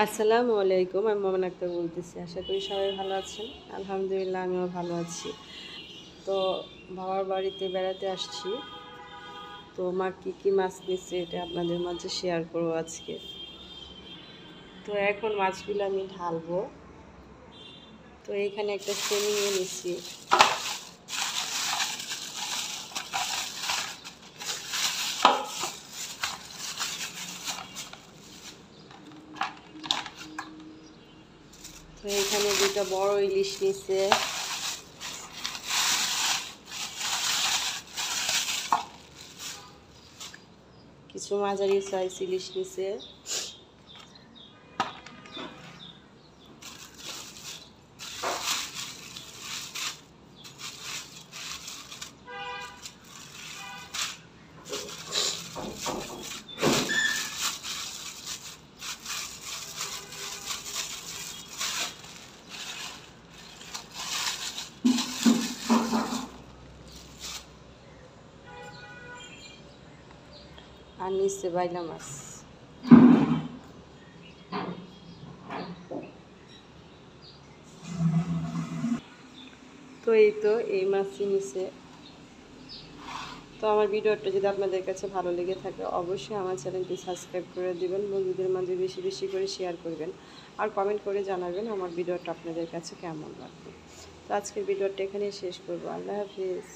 আসসালামু আলাইকুম। আমি মোমেন আক্তার বলতেছি। আশা করি সবাই ভালো আছেন। আলহামদুলিল্লাহ আমিও ভালো আছি। তো বাবার বাড়িতে বেড়াতে আসছি। তো মা কী মাছ নিচ্ছে এটা আপনাদের মাঝে শেয়ার করবো আজকে। তো এখন মাছগুলো আমি ঢালবো। তো এইখানে একটা সেমি নিয়ে নিচ্ছি। তো এইখানে দুটো বড় ইলিশ নিচ্ছে। কিছু মাঝারি সাইজ ইলিশ নিচ্ছে। আর নিচ্ছে বাইলা মাছ। তো এই মাছই নিচ্ছে। তো আমার ভিডিওটা যদি আপনাদের কাছে ভালো লেগে থাকে অবশ্যই আমার চ্যানেলটি সাবস্ক্রাইব করে দেবেন, বন্ধুদের মাঝে বেশি বেশি করে শেয়ার করবেন আর কমেন্ট করে জানাবেন আমার ভিডিওটা আপনাদের কাছে কেমন লাগবে। তো আজকের ভিডিওটা এখানেই শেষ করবো। আল্লাহ হাফিজ।